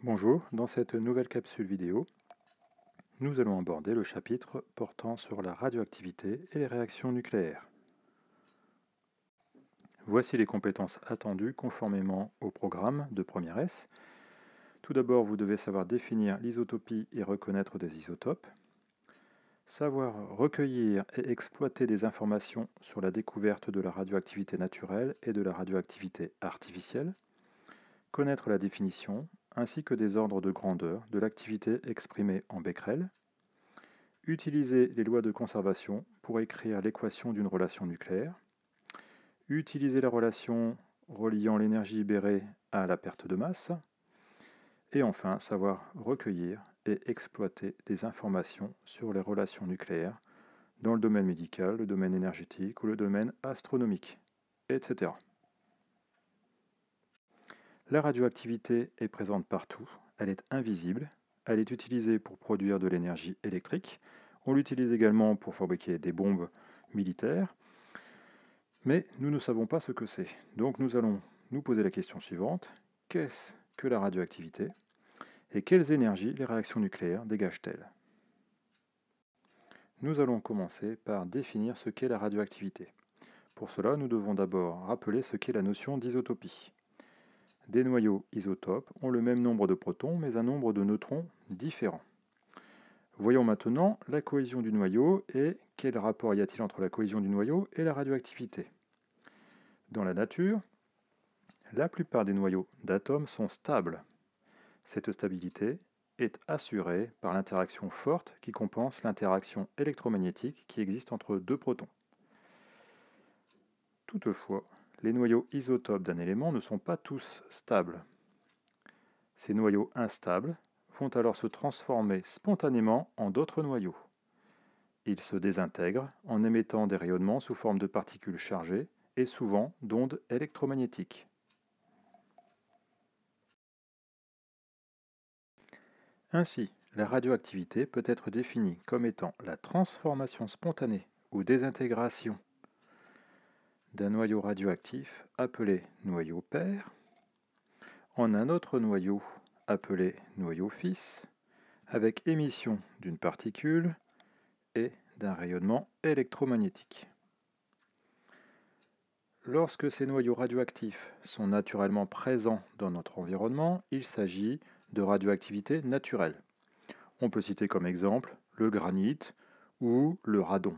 Bonjour, dans cette nouvelle capsule vidéo, nous allons aborder le chapitre portant sur la radioactivité et les réactions nucléaires. Voici les compétences attendues conformément au programme de première S. Tout d'abord, vous devez savoir définir l'isotopie et reconnaître des isotopes, savoir recueillir et exploiter des informations sur la découverte de la radioactivité naturelle et de la radioactivité artificielle, connaître la définition, ainsi que des ordres de grandeur de l'activité exprimée en Becquerel, utiliser les lois de conservation pour écrire l'équation d'une relation nucléaire, utiliser la relation reliant l'énergie libérée à la perte de masse, et enfin savoir recueillir et exploiter des informations sur les relations nucléaires dans le domaine médical, le domaine énergétique ou le domaine astronomique, etc. La radioactivité est présente partout, elle est invisible, elle est utilisée pour produire de l'énergie électrique, on l'utilise également pour fabriquer des bombes militaires, mais nous ne savons pas ce que c'est. Donc nous allons nous poser la question suivante, qu'est-ce que la radioactivité et quelles énergies les réactions nucléaires dégagent-elles? Nous allons commencer par définir ce qu'est la radioactivité. Pour cela, nous devons d'abord rappeler ce qu'est la notion d'isotopie. Des noyaux isotopes ont le même nombre de protons, mais un nombre de neutrons différent. Voyons maintenant la cohésion du noyau et quel rapport y a-t-il entre la cohésion du noyau et la radioactivité. Dans la nature, la plupart des noyaux d'atomes sont stables. Cette stabilité est assurée par l'interaction forte qui compense l'interaction électromagnétique qui existe entre deux protons. Toutefois, les noyaux isotopes d'un élément ne sont pas tous stables. Ces noyaux instables vont alors se transformer spontanément en d'autres noyaux. Ils se désintègrent en émettant des rayonnements sous forme de particules chargées et souvent d'ondes électromagnétiques. Ainsi, la radioactivité peut être définie comme étant la transformation spontanée ou désintégration d'un noyau radioactif appelé noyau père en un autre noyau appelé noyau fils avec émission d'une particule et d'un rayonnement électromagnétique. Lorsque ces noyaux radioactifs sont naturellement présents dans notre environnement, il s'agit de radioactivité naturelle. On peut citer comme exemple le granit ou le radon.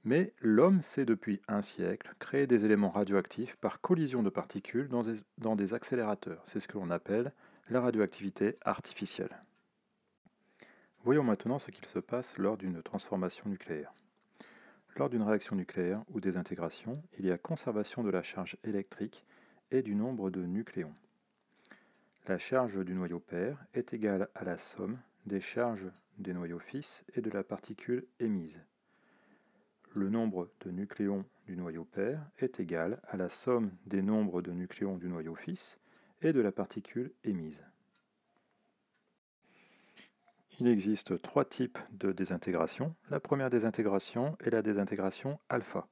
Mais l'homme sait depuis un siècle créer des éléments radioactifs par collision de particules dans des accélérateurs. C'est ce que l'on appelle la radioactivité artificielle. Voyons maintenant ce qu'il se passe lors d'une transformation nucléaire. Lors d'une réaction nucléaire ou désintégration, il y a conservation de la charge électrique et du nombre de nucléons. La charge du noyau père est égale à la somme des charges des noyaux fils et de la particule émise. Le nombre de nucléons du noyau père est égal à la somme des nombres de nucléons du noyau fils et de la particule émise. Il existe trois types de désintégration. La première désintégration est la désintégration alpha.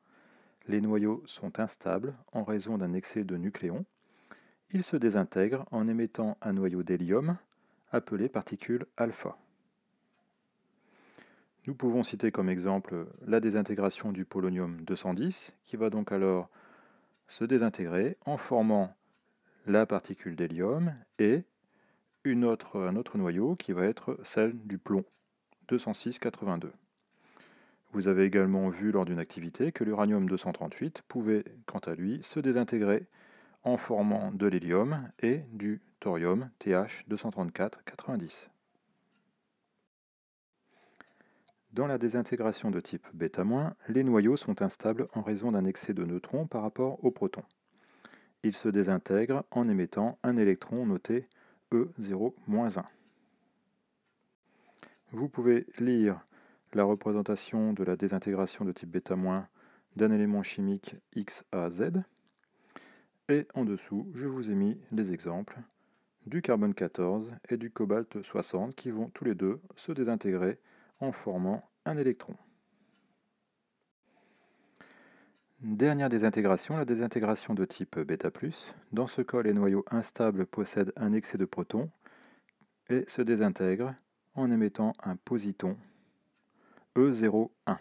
Les noyaux sont instables en raison d'un excès de nucléons. Ils se désintègrent en émettant un noyau d'hélium appelé particule alpha. Nous pouvons citer comme exemple la désintégration du polonium 210 qui va donc alors se désintégrer en formant la particule d'hélium et un autre noyau qui va être celle du plomb 206,82. Vous avez également vu lors d'une activité que l'uranium 238 pouvait, quant à lui, se désintégrer en formant de l'hélium et du thorium TH 234,90. Dans la désintégration de type β-, les noyaux sont instables en raison d'un excès de neutrons par rapport aux protons. Ils se désintègrent en émettant un électron noté E0-1. Vous pouvez lire la représentation de la désintégration de type β- d'un élément chimique X, A, Z. Et en dessous, je vous ai mis les exemples du carbone 14 et du cobalt 60 qui vont tous les deux se désintégrer en formant un électron. Dernière désintégration, la désintégration de type β+. Dans ce cas, les noyaux instables possèdent un excès de protons et se désintègrent en émettant un positon E0,1.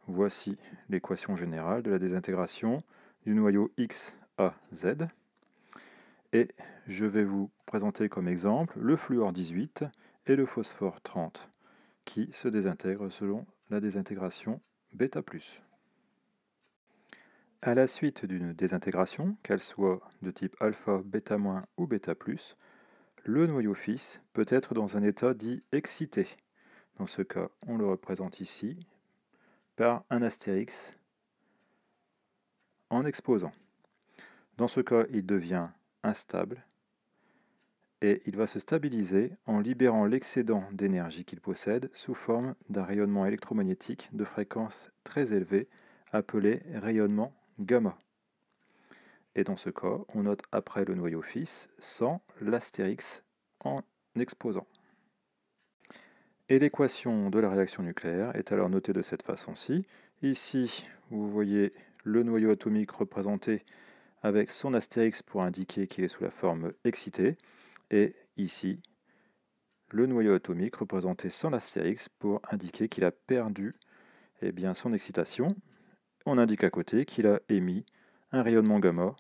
Voici l'équation générale de la désintégration du noyau X à Z. Et je vais vous présenter comme exemple le fluor 18 et le phosphore 30 qui se désintègrent selon la désintégration β+. À la suite d'une désintégration, qu'elle soit de type alpha, β- ou β+, le noyau fils peut être dans un état dit excité. Dans ce cas, on le représente ici par un astérix en exposant. Dans ce cas, il devient instable et il va se stabiliser en libérant l'excédent d'énergie qu'il possède sous forme d'un rayonnement électromagnétique de fréquence très élevée appelé rayonnement gamma. Et dans ce cas, on note après le noyau fils sans l'astérix en exposant. Et l'équation de la réaction nucléaire est alors notée de cette façon-ci. Ici, vous voyez le noyau atomique représenté avec son astérix pour indiquer qu'il est sous la forme excitée. Et ici, le noyau atomique représenté sans l'astérix pour indiquer qu'il a perdu son excitation. On indique à côté qu'il a émis un rayonnement gamma.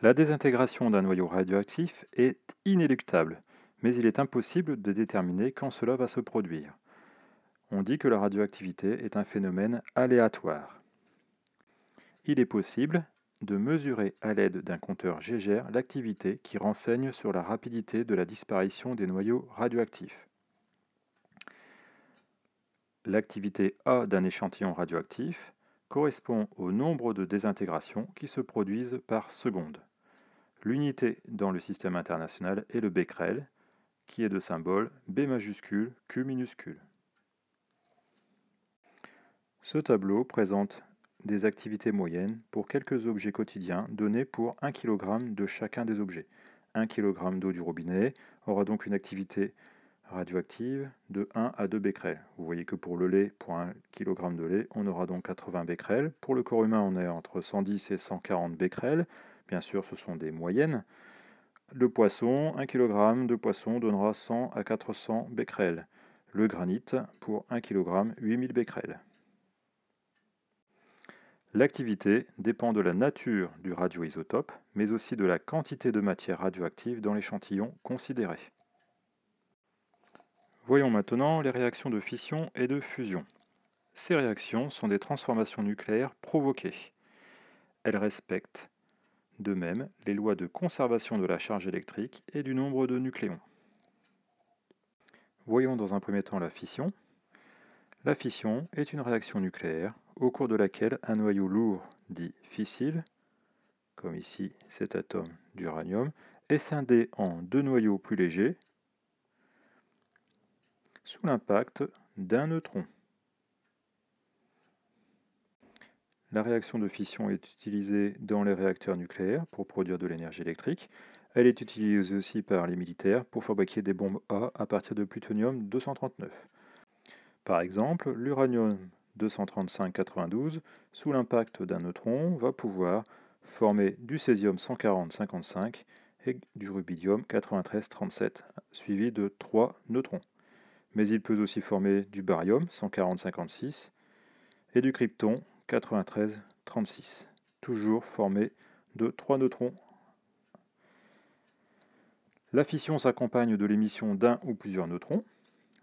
La désintégration d'un noyau radioactif est inéluctable, mais il est impossible de déterminer quand cela va se produire. On dit que la radioactivité est un phénomène aléatoire. Il est possible de mesurer à l'aide d'un compteur Geiger l'activité qui renseigne sur la rapidité de la disparition des noyaux radioactifs. L'activité A d'un échantillon radioactif correspond au nombre de désintégrations qui se produisent par seconde. L'unité dans le système international est le becquerel, qui est de symbole B majuscule, Q minuscule. Ce tableau présente des activités moyennes pour quelques objets quotidiens donnés pour 1 kg de chacun des objets. 1 kg d'eau du robinet aura donc une activité radioactive de 1 à 2 becquerels. Vous voyez que pour le lait, pour 1 kg de lait, on aura donc 80 becquerels. Pour le corps humain, on est entre 110 et 140 becquerels. Bien sûr, ce sont des moyennes. Le poisson, 1 kg de poisson donnera 100 à 400 becquerels. Le granit, pour 1 kg, 8000 becquerels. L'activité dépend de la nature du radioisotope, mais aussi de la quantité de matière radioactive dans l'échantillon considéré. Voyons maintenant les réactions de fission et de fusion. Ces réactions sont des transformations nucléaires provoquées. Elles respectent de même les lois de conservation de la charge électrique et du nombre de nucléons. Voyons dans un premier temps la fission. La fission est une réaction nucléaire au cours de laquelle un noyau lourd, dit fissile, comme ici cet atome d'uranium, est scindé en deux noyaux plus légers sous l'impact d'un neutron. La réaction de fission est utilisée dans les réacteurs nucléaires pour produire de l'énergie électrique. Elle est utilisée aussi par les militaires pour fabriquer des bombes à partir de plutonium-239. Par exemple, l'uranium 235-92, sous l'impact d'un neutron, va pouvoir former du césium 140-55 et du rubidium 93-37, suivi de 3 neutrons. Mais il peut aussi former du barium 140-56 et du krypton 93-36, toujours formé de 3 neutrons. La fission s'accompagne de l'émission d'un ou plusieurs neutrons.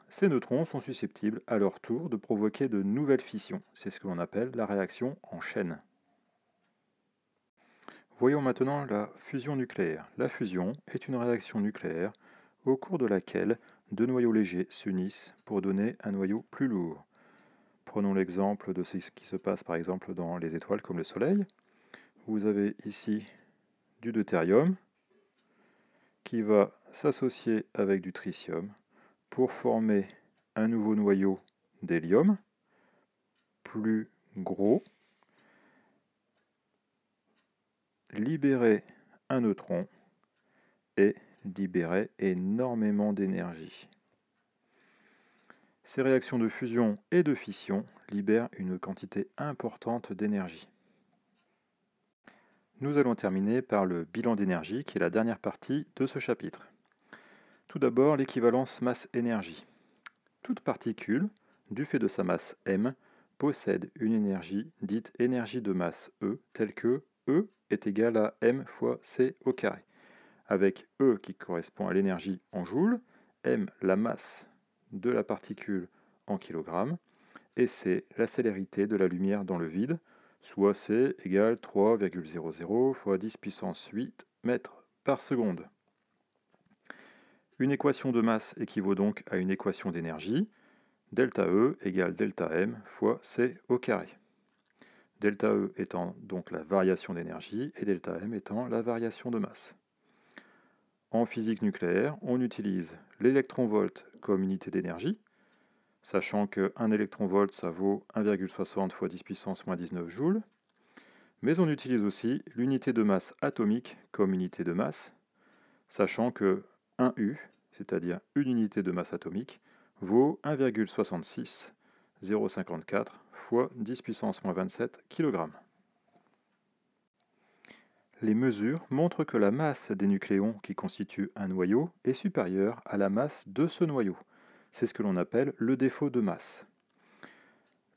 Ces neutrons sont susceptibles à leur tour de provoquer de nouvelles fissions. C'est ce que l'on appelle la réaction en chaîne. Voyons maintenant la fusion nucléaire. La fusion est une réaction nucléaire au cours de laquelle deux noyaux légers s'unissent pour donner un noyau plus lourd. Prenons l'exemple de ce qui se passe par exemple dans les étoiles comme le Soleil. Vous avez ici du deutérium qui va s'associer avec du tritium pour former un nouveau noyau d'hélium plus gros, libérer un neutron et libérer énormément d'énergie. Ces réactions de fusion et de fission libèrent une quantité importante d'énergie. Nous allons terminer par le bilan d'énergie, qui est la dernière partie de ce chapitre. Tout d'abord, l'équivalence masse-énergie. Toute particule, du fait de sa masse m, possède une énergie dite énergie de masse E, telle que E est égal à m fois c au carré, avec E qui correspond à l'énergie en joules, m la masse de la particule en kilogrammes, et c la célérité de la lumière dans le vide, soit c égale 3,00 fois 10 puissance 8 mètres par seconde. Une équation de masse équivaut donc à une équation d'énergie, delta E égale delta M fois C au carré. Delta E étant donc la variation d'énergie et delta M étant la variation de masse. En physique nucléaire, on utilise l'électronvolt comme unité d'énergie, sachant qu'un électronvolt ça vaut 1,60 fois 10 puissance moins 19 joules, mais on utilise aussi l'unité de masse atomique comme unité de masse, sachant que 1 U, c'est-à-dire une unité de masse atomique, vaut 1,66054 fois 10 puissance moins 27 kg. Les mesures montrent que la masse des nucléons qui constituent un noyau est supérieure à la masse de ce noyau. C'est ce que l'on appelle le défaut de masse.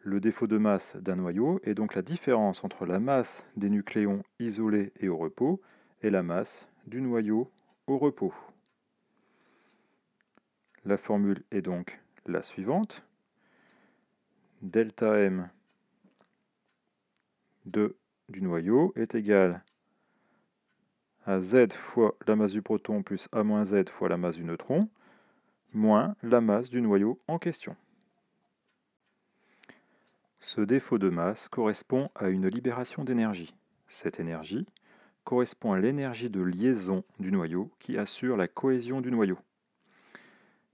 Le défaut de masse d'un noyau est donc la différence entre la masse des nucléons isolés et au repos et la masse du noyau au repos. La formule est donc la suivante. Delta M du noyau est égal à Z fois la masse du proton plus A moins Z fois la masse du neutron, moins la masse du noyau en question. Ce défaut de masse correspond à une libération d'énergie. Cette énergie correspond à l'énergie de liaison du noyau qui assure la cohésion du noyau.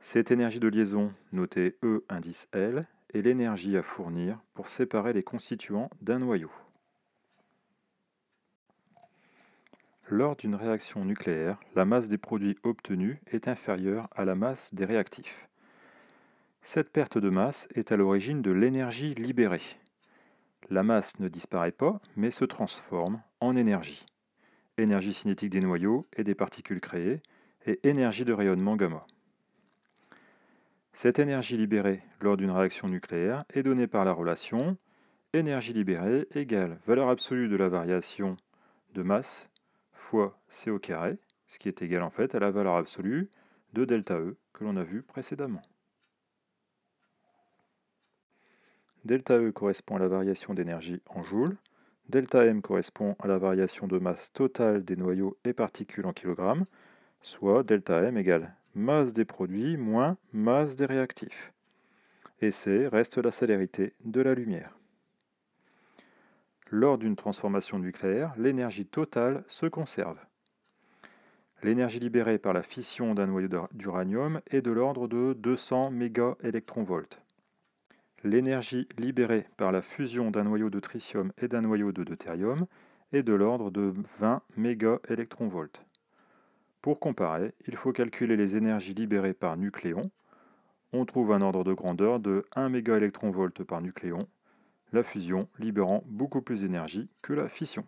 Cette énergie de liaison, notée E indice L, est l'énergie à fournir pour séparer les constituants d'un noyau. Lors d'une réaction nucléaire, la masse des produits obtenus est inférieure à la masse des réactifs. Cette perte de masse est à l'origine de l'énergie libérée. La masse ne disparaît pas, mais se transforme en énergie. Énergie cinétique des noyaux et des particules créées, et énergie de rayonnement gamma. Cette énergie libérée lors d'une réaction nucléaire est donnée par la relation énergie libérée égale valeur absolue de la variation de masse fois C au carré, ce qui est égal en fait à la valeur absolue de delta E que l'on a vu précédemment. Delta E correspond à la variation d'énergie en joules, delta M correspond à la variation de masse totale des noyaux et particules en kilogrammes, soit delta M égale masse des produits moins masse des réactifs. Et C reste la célérité de la lumière. Lors d'une transformation nucléaire, l'énergie totale se conserve. L'énergie libérée par la fission d'un noyau d'uranium est de l'ordre de 200 mégaélectronvolts. L'énergie libérée par la fusion d'un noyau de tritium et d'un noyau de deutérium est de l'ordre de 20 mégaélectronvolts. Pour comparer, il faut calculer les énergies libérées par nucléon. On trouve un ordre de grandeur de 1 mégaélectronvolt par nucléon, la fusion libérant beaucoup plus d'énergie que la fission.